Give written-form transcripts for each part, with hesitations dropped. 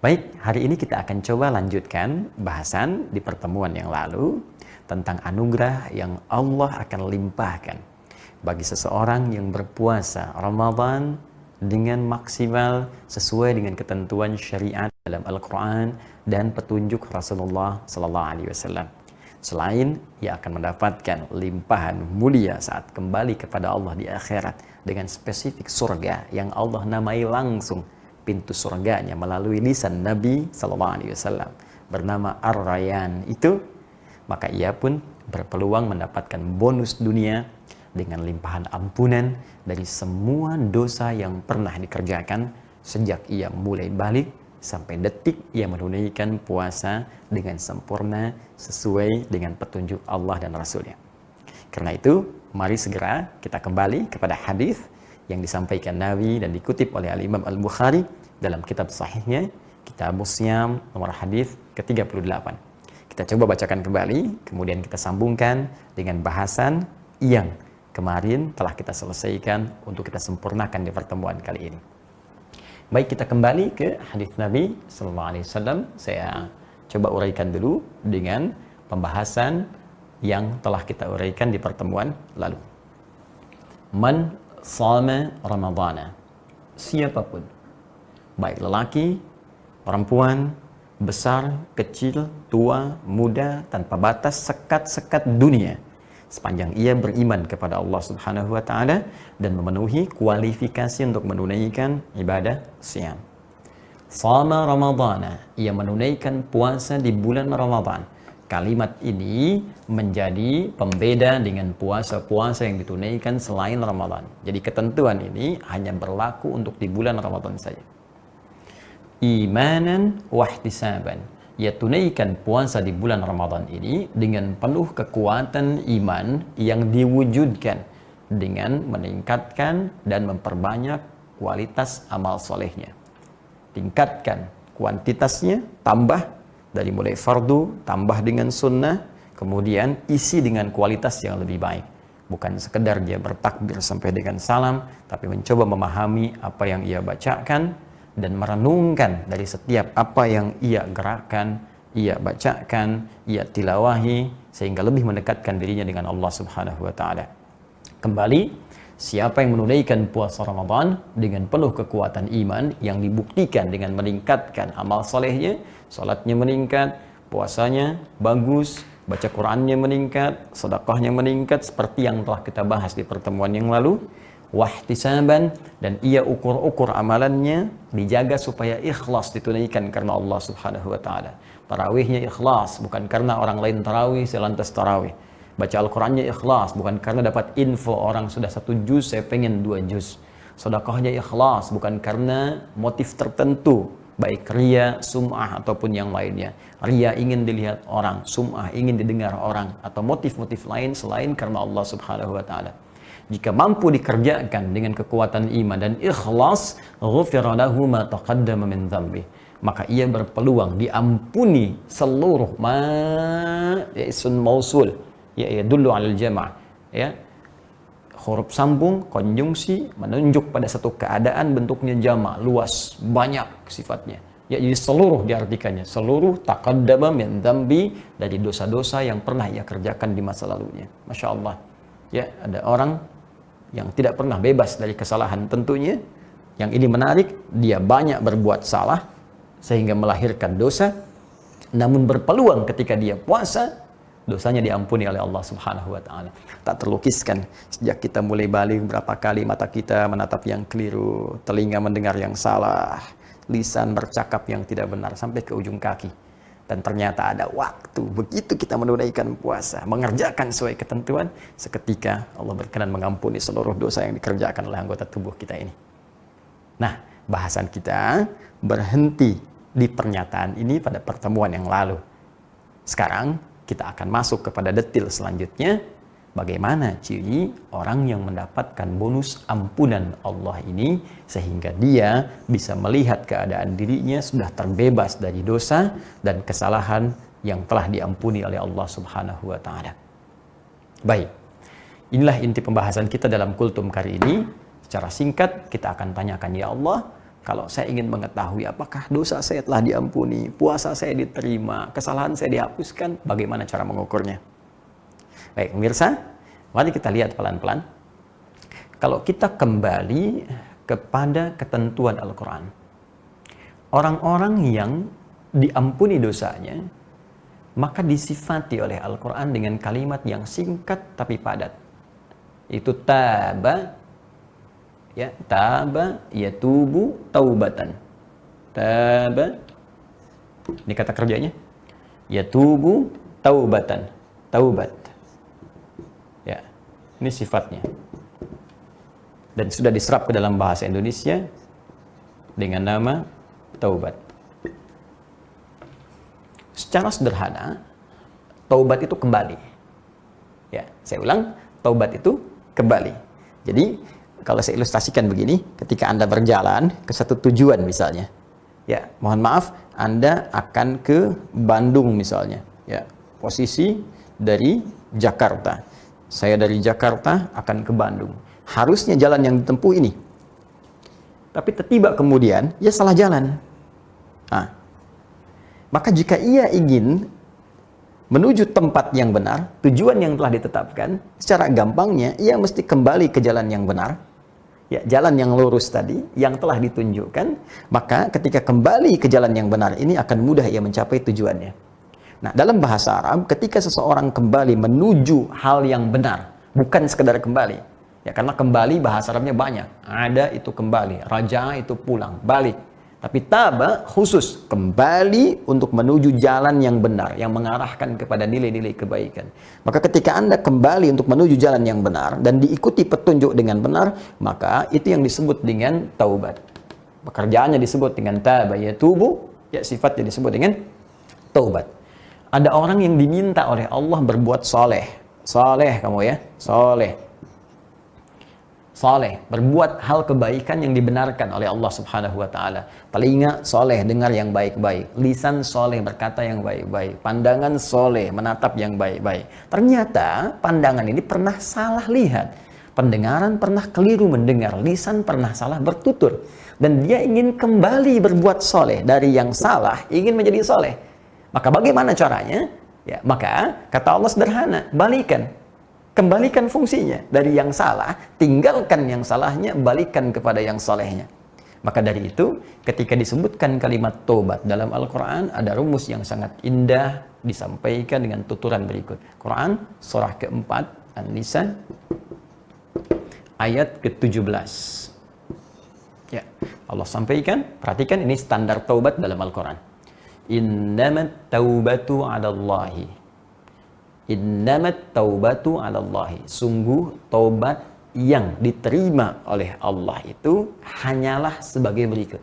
Baik, hari ini kita akan coba lanjutkan bahasan di pertemuan yang lalu tentang anugerah yang Allah akan limpahkan bagi seseorang yang berpuasa Ramadan dengan maksimal sesuai dengan ketentuan syariat dalam Al-Quran dan petunjuk Rasulullah Sallallahu Alaihi Wasallam. Selain ia akan mendapatkan limpahan mulia saat kembali kepada Allah di akhirat dengan spesifik surga yang Allah namai langsung pintu surganya melalui lisan Nabi Sallallahu Alaihi Wasallam bernama Ar-Rayyan itu, maka ia pun berpeluang mendapatkan bonus dunia dengan limpahan ampunan dari semua dosa yang pernah dikerjakan sejak ia mulai balik sampai detik ia menunaikan puasa dengan sempurna sesuai dengan petunjuk Allah dan Rasulnya. Karena itu, mari segera kita kembali kepada hadis yang disampaikan Nabi dan dikutip oleh Al-Imam Al-Bukhari dalam kitab sahihnya, Kitabus Shiyam, nomor hadis ke-38. Kita coba bacakan kembali, kemudian kita sambungkan dengan bahasan yang kemarin telah kita selesaikan untuk kita sempurnakan di pertemuan kali ini. Baik, kita kembali ke hadis Nabi Sallallahu Alaihi Wasallam. Saya coba uraikan dulu dengan pembahasan yang telah kita uraikan di pertemuan lalu. Man shama Ramadana, siapapun, baik lelaki, perempuan, besar, kecil, tua, muda, tanpa batas, sekat-sekat dunia, sepanjang ia beriman kepada Allah Subhanahu wa Ta'ala dan memenuhi kualifikasi untuk menunaikan ibadah Shiyam. Shama Ramadana, ia menunaikan puasa di bulan Ramadan. Kalimat ini menjadi pembeda dengan puasa-puasa yang ditunaikan selain Ramadan. Jadi ketentuan ini hanya berlaku untuk di bulan Ramadan saja. Imanan wahtisaban, ia tunaikan puasa di bulan Ramadan ini dengan penuh kekuatan iman yang diwujudkan dengan meningkatkan dan memperbanyak kualitas amal solehnya. Tingkatkan kuantitasnya, tambah dari mulai fardu, tambah dengan sunnah, kemudian isi dengan kualitas yang lebih baik. Bukan sekedar dia bertakbir sampai dengan salam, tapi mencoba memahami apa yang ia bacakan dan merenungkan dari setiap apa yang ia gerakkan, ia bacakan, ia tilawahi, sehingga lebih mendekatkan dirinya dengan Allah Subhanahu wa Ta'ala. Kembali, siapa yang menunaikan puasa Ramadan dengan penuh kekuatan iman yang dibuktikan dengan meningkatkan amal solehnya, salatnya meningkat, puasanya bagus, baca Qur'annya meningkat, sedekahnya meningkat seperti yang telah kita bahas di pertemuan yang lalu, wahtisaban, dan ia ukur-ukur amalannya dijaga supaya ikhlas ditunaikan karena Allah Subhanahu wa Ta'ala. Tarawihnya ikhlas, bukan karena orang lain tarawih saya lantas tarawih. Baca Al-Qurannya ikhlas, bukan karena dapat info orang sudah 1 juz saya pengen 2 juz. Sedekahnya ikhlas, bukan karena motif tertentu, baik ria, sum'ah ataupun yang lainnya. Ria ingin dilihat orang, sum'ah ingin didengar orang, atau motif-motif lain selain karena Allah Subhanahu wa Ta'ala. Jika mampu dikerjakan dengan kekuatan iman dan ikhlas, ghufira lahu ma taqaddama min dhanbi, maka ia berpeluang diampuni seluruh isun mausul, ya dulu alal jama', ya, huruf sambung konjungsi menunjuk pada satu keadaan bentuknya jama', luas, banyak sifatnya, ya, jadi seluruh diartikannya, seluruh taqaddama min dhanbi, dari dosa-dosa yang pernah ia kerjakan di masa lalunya. Masya Allah, ya, ada orang yang tidak pernah bebas dari kesalahan tentunya. Yang ini menarik, dia banyak berbuat salah sehingga melahirkan dosa, namun berpeluang ketika dia puasa, dosanya diampuni oleh Allah Subhanahu wa Ta'ala. Tak terlukiskan sejak kita mulai balik berapa kali mata kita menatap yang keliru, telinga mendengar yang salah, lisan bercakap yang tidak benar, sampai ke ujung kaki. Dan ternyata ada waktu, begitu kita menunaikan puasa, mengerjakan sesuai ketentuan, seketika Allah berkenan mengampuni seluruh dosa yang dikerjakan oleh anggota tubuh kita ini. Nah, bahasan kita berhenti di pernyataan ini pada pertemuan yang lalu. Sekarang kita akan masuk kepada detail selanjutnya. Bagaimana ciri orang yang mendapatkan bonus ampunan Allah ini sehingga dia bisa melihat keadaan dirinya sudah terbebas dari dosa dan kesalahan yang telah diampuni oleh Allah Subhanahu wa Ta'ala. Baik, inilah inti pembahasan kita dalam kultum kali ini. Secara singkat kita akan tanyakan, ya Allah, Kalau saya ingin mengetahui apakah dosa saya telah diampuni, puasa saya diterima, kesalahan saya dihapuskan, bagaimana cara mengukurnya? Baik, pemirsa, mari kita lihat pelan-pelan. Kalau kita kembali kepada ketentuan Al-Quran, orang-orang yang diampuni dosanya, maka disifati oleh Al-Quran dengan kalimat yang singkat tapi padat. Itu taba, ya, taba yatubu taubatan. Taba, ini kata kerjanya, yatubu taubatan, taubat. Ya, ini sifatnya. Dan sudah diserap ke dalam bahasa Indonesia dengan nama taubat. Secara sederhana, taubat itu kembali. Ya, saya ulang, taubat itu kembali. Jadi, kalau saya ilustrasikan begini, ketika Anda berjalan ke satu tujuan misalnya, ya, mohon maaf, Anda akan ke Bandung misalnya, ya, posisi dari Jakarta. Saya dari Jakarta akan ke Bandung. Harusnya jalan yang ditempuh ini. Tapi tiba kemudian, ya salah jalan. Nah, maka jika ia ingin menuju tempat yang benar, tujuan yang telah ditetapkan, secara gampangnya, ia mesti kembali ke jalan yang benar. Ya, jalan yang lurus tadi, yang telah ditunjukkan, maka ketika kembali ke jalan yang benar ini akan mudah ia mencapai tujuannya. Nah, dalam bahasa Arab, ketika seseorang kembali menuju hal yang benar, bukan sekedar kembali. Ya, karena kembali bahasa Arabnya banyak. Ada itu kembali, raja itu pulang, balik. Tapi taba khusus kembali untuk menuju jalan yang benar, yang mengarahkan kepada nilai-nilai kebaikan. Maka ketika Anda kembali untuk menuju jalan yang benar dan diikuti petunjuk dengan benar, maka itu yang disebut dengan taubat. Pekerjaannya disebut dengan taba yatubu, ya, sifatnya disebut dengan taubat. Ada orang yang diminta oleh Allah berbuat soleh. Soleh kamu ya, soleh. Soleh, berbuat hal kebaikan yang dibenarkan oleh Allah Subhanahu wa Ta'ala. Telinga soleh, dengar yang baik-baik. Lisan soleh, berkata yang baik-baik. Pandangan soleh, menatap yang baik-baik. Ternyata pandangan ini pernah salah lihat. Pendengaran pernah keliru mendengar. Lisan pernah salah bertutur. Dan dia ingin kembali berbuat soleh. Dari yang salah, ingin menjadi soleh. Maka bagaimana caranya? Ya, maka kata Allah sederhana, balikan. Kembalikan fungsinya dari yang salah, tinggalkan yang salahnya, balikan kepada yang solehnya. Maka dari itu, ketika disebutkan kalimat tobat dalam Al-Quran, ada rumus yang sangat indah disampaikan dengan tuturan berikut. Quran, surah keempat, An-Nisa, ayat ke-17. Ya, Allah sampaikan, perhatikan ini standar taubat dalam Al-Quran. Innamat taubatu 'alallahi. Innamat taubatu 'alallahi. Sungguh taubat yang diterima oleh Allah itu hanyalah sebagai berikut.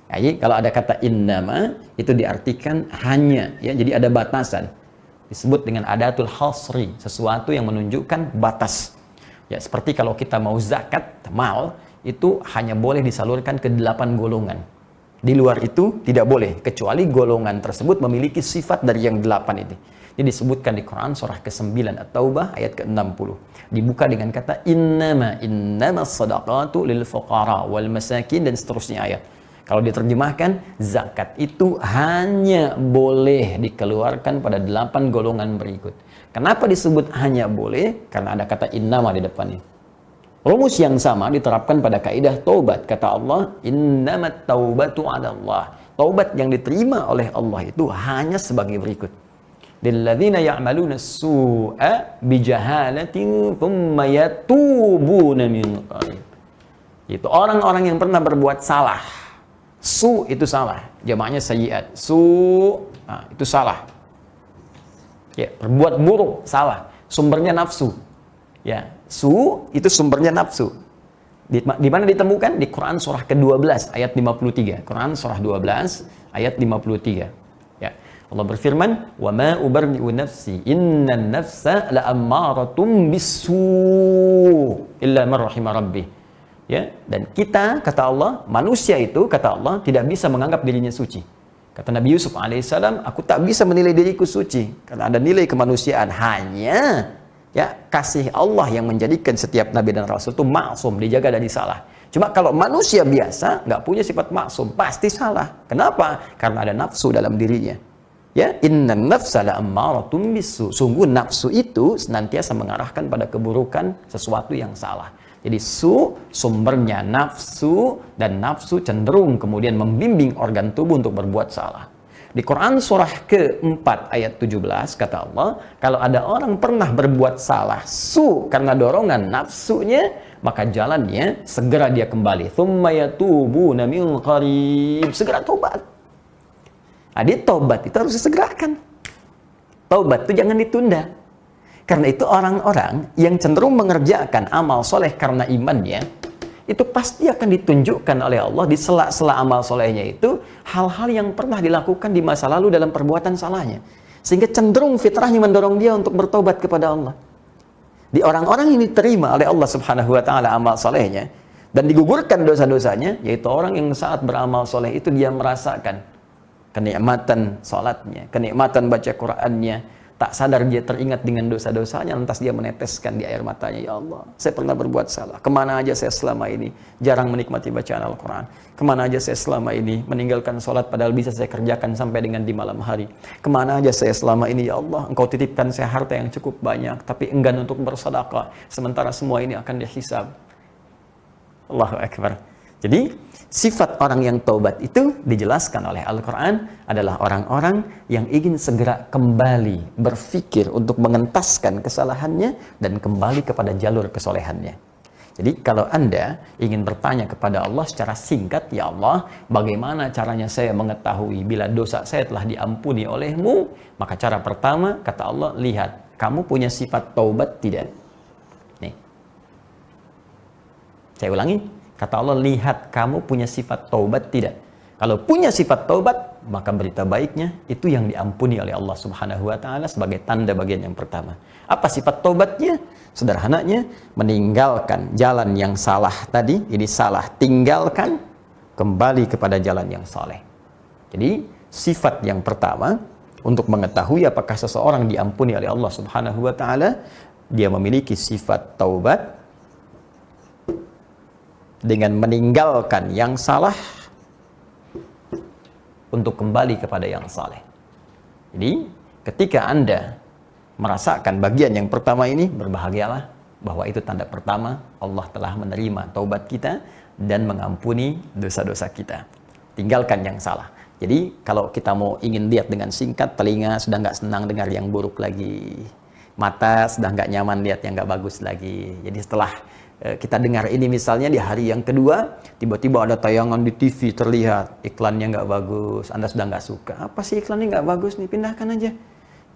Jadi kalau ada kata innama itu diartikan hanya, ya, jadi ada batasan. Disebut dengan adatul hasri, sesuatu yang menunjukkan batas. Ya, seperti kalau kita mau zakat mal itu hanya boleh disalurkan ke 8 golongan. Di luar itu tidak boleh kecuali golongan tersebut memiliki sifat dari yang 8 itu. Ini disebutkan di Quran surah ke-9 At-Taubah ayat ke-60. Dibuka dengan kata innama sadaqatu lil fuqara wal masakin dan seterusnya ayat. Kalau diterjemahkan, zakat itu hanya boleh dikeluarkan pada 8 golongan berikut. Kenapa disebut hanya boleh? Karena ada kata innama di depannya. Rumus yang sama diterapkan pada kaidah taubat. Kata Allah, innamat taubatu 'ala Allah. Taubat yang diterima oleh Allah itu hanya sebagai berikut. Lilladzina ya'maluna as-su'a bijahalatin thumma yatubuna min qarib. Itu orang-orang yang pernah berbuat salah. Su itu salah, jamaknya sayyi'at. Su, nah, itu salah. Ya, berbuat buruk, salah. Sumbernya nafsu. Ya, su itu sumbernya nafsu. Di mana ditemukan? Di Quran surah ke-12 ayat 53. Quran surah 12 ayat 53. Ya. Allah berfirman, "Wa ma ubarri'u nafsi, innan nafsa la'ammaratun bis-su' illa man rahima rabbi." Ya, dan kita, kata Allah, manusia itu, kata Allah, tidak bisa menganggap dirinya suci. Kata Nabi Yusuf alaihissalam, aku tak bisa menilai diriku suci karena ada nilai kemanusiaan. Hanya ya kasih Allah yang menjadikan setiap nabi dan rasul itu maksum, dijaga dari salah. Cuma kalau manusia biasa nggak punya sifat maksum, pasti salah. Kenapa? Karena ada nafsu dalam dirinya. Ya, innan nafsa la'ammaratun bisu. Sungguh nafsu itu senantiasa mengarahkan pada keburukan, sesuatu yang salah. Jadi sumbernya nafsu, dan nafsu cenderung kemudian membimbing organ tubuh untuk berbuat salah. Di Quran surah ke-4 ayat 17 kata Allah, kalau ada orang pernah berbuat salah karena dorongan nafsunya, maka jalannya segera dia kembali. Tsumma yatubuna min qarib. Segera tobat. Jadi taubat itu harus disegerakan. Taubat itu jangan ditunda. Karena itu orang-orang yang cenderung mengerjakan amal soleh karena imannya, itu pasti akan ditunjukkan oleh Allah di sela-sela amal solehnya itu hal-hal yang pernah dilakukan di masa lalu dalam perbuatan salahnya. Sehingga cenderung fitrahnya mendorong dia untuk bertobat kepada Allah. Di orang-orang yang diterima oleh Allah Subhanahu wa Ta'ala amal solehnya dan digugurkan dosa-dosanya, yaitu orang yang saat beramal soleh itu dia merasakan kenikmatan salatnya, kenikmatan baca Qur'annya, tak sadar dia teringat dengan dosa-dosanya, lantas dia meneteskan di air matanya, ya Allah, saya pernah berbuat salah, kemana aja saya selama ini jarang menikmati bacaan Al-Quran, kemana aja saya selama ini meninggalkan salat padahal bisa saya kerjakan sampai dengan di malam hari, kemana aja saya selama ini, ya Allah, Engkau titipkan saya harta yang cukup banyak, tapi enggan untuk bersedekah, sementara semua ini akan dihisab. Allahu Akbar. Jadi sifat orang yang taubat itu dijelaskan oleh Al-Quran adalah orang-orang yang ingin segera kembali berpikir untuk mengentaskan kesalahannya dan kembali kepada jalur kesolehannya. Jadi kalau Anda ingin bertanya kepada Allah secara singkat, ya Allah, bagaimana caranya saya mengetahui bila dosa saya telah diampuni oleh-Mu? Maka cara pertama, kata Allah, lihat, kamu punya sifat taubat tidak? Nih. Saya ulangi. Kata Allah, lihat kamu punya sifat taubat tidak? Kalau punya sifat taubat, maka berita baiknya itu yang diampuni oleh Allah Subhanahu wa Ta'ala sebagai tanda bagian yang pertama. Apa sifat taubatnya? Sederhananya, meninggalkan jalan yang salah tadi, ini salah, tinggalkan, kembali kepada jalan yang saleh. Jadi, sifat yang pertama untuk mengetahui apakah seseorang diampuni oleh Allah Subhanahu wa Ta'ala, dia memiliki sifat taubat dengan meninggalkan yang salah untuk kembali kepada yang saleh. Jadi, ketika Anda merasakan bagian yang pertama ini, berbahagialah bahwa itu tanda pertama Allah telah menerima taubat kita dan mengampuni dosa-dosa kita. Tinggalkan yang salah. Jadi, kalau kita mau ingin lihat dengan singkat, telinga sudah nggak senang dengar yang buruk lagi, mata sudah nggak nyaman lihat yang nggak bagus lagi. Jadi setelah kita dengar ini misalnya di hari yang kedua, tiba-tiba ada tayangan di TV terlihat iklannya nggak bagus, Anda sudah nggak suka. Apa sih iklannya nggak bagus nih? Pindahkan aja,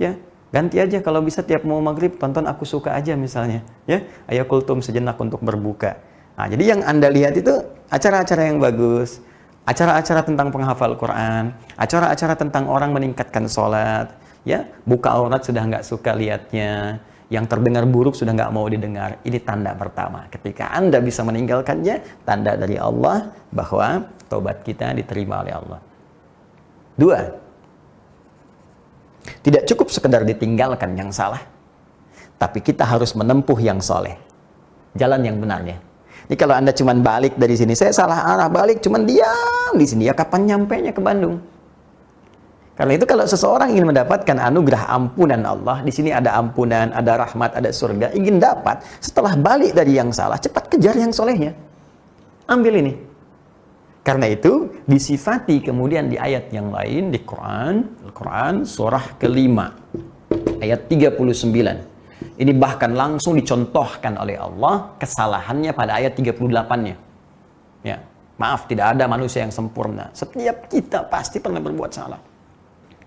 ya. Ganti aja, kalau bisa tiap mau maghrib tonton Aku Suka aja misalnya, ya. Ayo kultum sejenak untuk berbuka. Nah, jadi yang Anda lihat itu acara-acara yang bagus, acara-acara tentang penghafal Quran, acara-acara tentang orang meningkatkan sholat, ya. Buka aurat sudah nggak suka lihatnya. Yang terdengar buruk sudah nggak mau didengar. Ini tanda pertama. Ketika Anda bisa meninggalkannya, tanda dari Allah bahwa taubat kita diterima oleh Allah. 2. Tidak cukup sekedar ditinggalkan yang salah, tapi kita harus menempuh yang soleh. Jalan yang benarnya. Ini kalau Anda cuman balik dari sini, saya salah arah balik, cuman diam di sini, ya kapan nyampenya ke Bandung? Karena itu kalau seseorang ingin mendapatkan anugerah ampunan Allah, di sini ada ampunan, ada rahmat, ada surga, ingin dapat, setelah balik dari yang salah, cepat kejar yang solehnya. Ambil ini. Karena itu disifati kemudian di ayat yang lain di Quran, Al-Quran surah ke-5 ayat 39. Ini bahkan langsung dicontohkan oleh Allah kesalahannya pada ayat 38-nya. Ya, maaf, tidak ada manusia yang sempurna. Setiap kita pasti pernah berbuat salah.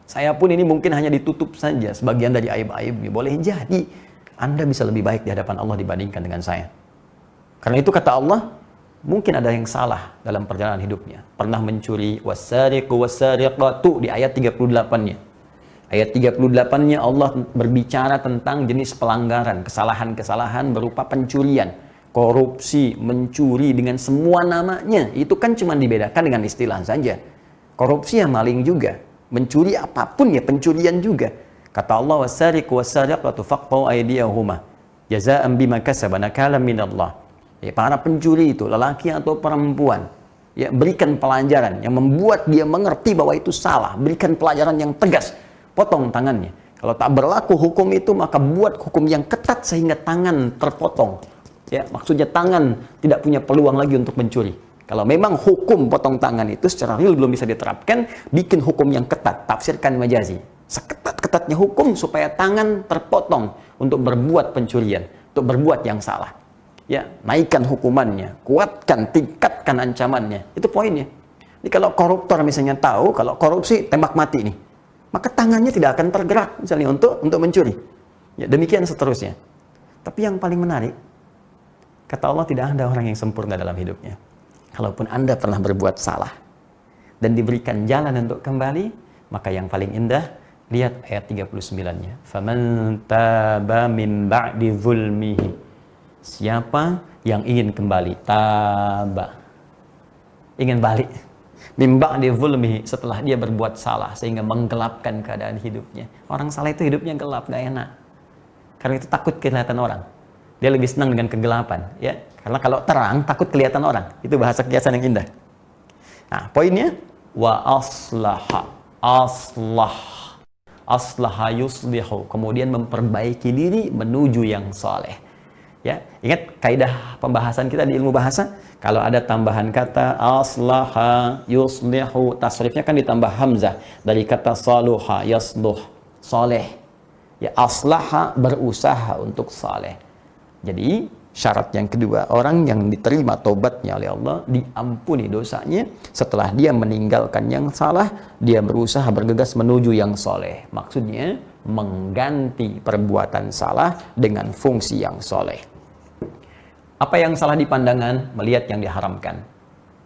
Saya pun ini mungkin hanya ditutup saja sebagian dari aib-aibnya. Boleh jadi Anda bisa lebih baik di hadapan Allah dibandingkan dengan saya. Karena itu kata Allah, mungkin ada yang salah dalam perjalanan hidupnya. Pernah mencuri, wasariqu wasariqatu di ayat 38-nya. Ayat 38-nya Allah berbicara tentang jenis pelanggaran, kesalahan-kesalahan berupa pencurian, korupsi, mencuri dengan semua namanya. Itu kan cuma dibedakan dengan istilah saja. Korupsi yang maling juga. Mencuri apapun ya, pencurian juga. Kata Allah, wasariqu wasariqatu faqta'u aydiyahuma jazaa'an bima kasaba nakalan minallah. Ya, para pencuri itu, lelaki atau perempuan, ya, berikan pelajaran yang membuat dia mengerti bahwa itu salah. Berikan pelajaran yang tegas. Potong tangannya. Kalau tak berlaku hukum itu, maka buat hukum yang ketat sehingga tangan terpotong. Ya, maksudnya tangan tidak punya peluang lagi untuk mencuri. Kalau memang hukum potong tangan itu secara real belum bisa diterapkan, bikin hukum yang ketat, tafsirkan majazi. Seketat-ketatnya hukum supaya tangan terpotong untuk berbuat pencurian, untuk berbuat yang salah. Ya, naikkan hukumannya, kuatkan, tingkatkan ancamannya. Itu poinnya. Jadi kalau koruptor misalnya tahu kalau korupsi tembak mati nih, maka tangannya tidak akan tergerak misalnya untuk mencuri. Ya, demikian seterusnya. Tapi yang paling menarik, kata Allah, tidak ada orang yang sempurna dalam hidupnya. Kalaupun Anda pernah berbuat salah dan diberikan jalan untuk kembali, maka yang paling indah, lihat ayat 39-nya. Faman taba min ba'di zulmihi. Siapa yang ingin kembali, taba, ingin balik, min ba'di zulmihi, setelah dia berbuat salah sehingga menggelapkan keadaan hidupnya. Orang salah itu hidupnya gelap, gak enak. Karena itu takut kelihatan orang. Dia lebih senang dengan kegelapan, ya. Karena kalau terang takut kelihatan orang. Itu bahasa kiasan yang indah. Nah, poinnya wa aslaha yuslihu, kemudian memperbaiki diri menuju yang saleh. Ya, ingat kaidah pembahasan kita di ilmu bahasa, kalau ada tambahan kata aslaha yuslihu, tasrifnya kan ditambah hamzah dari kata saluha yasluh, saleh. Ya, aslaha berusaha untuk saleh. Jadi syarat yang kedua, orang yang diterima taubatnya oleh Allah, diampuni dosanya, setelah dia meninggalkan yang salah, dia berusaha bergegas menuju yang soleh. Maksudnya mengganti perbuatan salah dengan fungsi yang soleh. Apa yang salah di pandangan? Melihat yang diharamkan.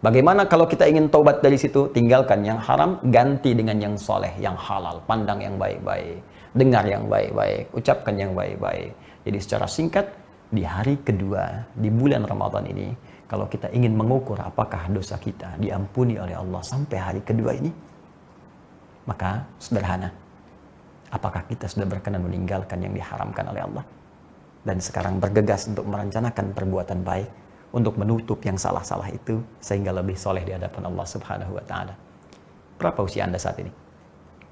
Bagaimana kalau kita ingin taubat dari situ? Tinggalkan yang haram, ganti dengan yang soleh, yang halal. Pandang yang baik-baik, dengar yang baik-baik, ucapkan yang baik-baik. Jadi secara singkat, di hari kedua, di bulan Ramadan ini, kalau kita ingin mengukur apakah dosa kita diampuni oleh Allah sampai hari kedua ini, maka sederhana. Apakah kita sudah berkenan meninggalkan yang diharamkan oleh Allah? Dan sekarang bergegas untuk merencanakan perbuatan baik, untuk menutup yang salah-salah itu, sehingga lebih soleh di hadapan Allah Subhanahu wa Ta'ala. Berapa usia Anda saat ini?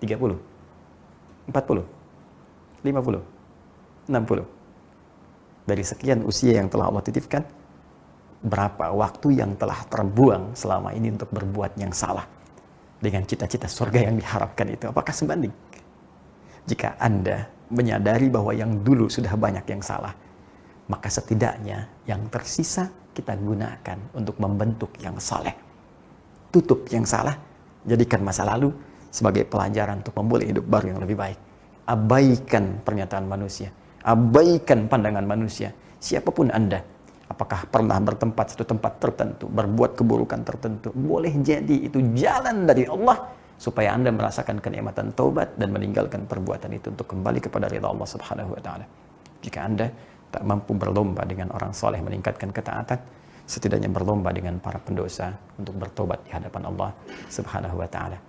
30? 40? 50? 60? Dari sekian usia yang telah Allah titipkan, berapa waktu yang telah terbuang selama ini untuk berbuat yang salah dengan cita-cita surga yang diharapkan itu? Apakah sebanding? Jika Anda menyadari bahwa yang dulu sudah banyak yang salah, maka setidaknya yang tersisa kita gunakan untuk membentuk yang saleh. Tutup yang salah, jadikan masa lalu sebagai pelajaran untuk memulai hidup baru yang lebih baik. Abaikan pernyataan manusia, abaikan pandangan manusia. Siapapun Anda, apakah pernah bertempat satu tempat tertentu, berbuat keburukan tertentu, boleh jadi itu jalan dari Allah supaya Anda merasakan kenikmatan taubat dan meninggalkan perbuatan itu untuk kembali kepada ridha Allah Subhanahu wa Ta'ala. Jika Anda tak mampu berlomba dengan orang soleh meningkatkan ketaatan, setidaknya berlomba dengan para pendosa untuk bertobat di hadapan Allah Subhanahu wa Ta'ala.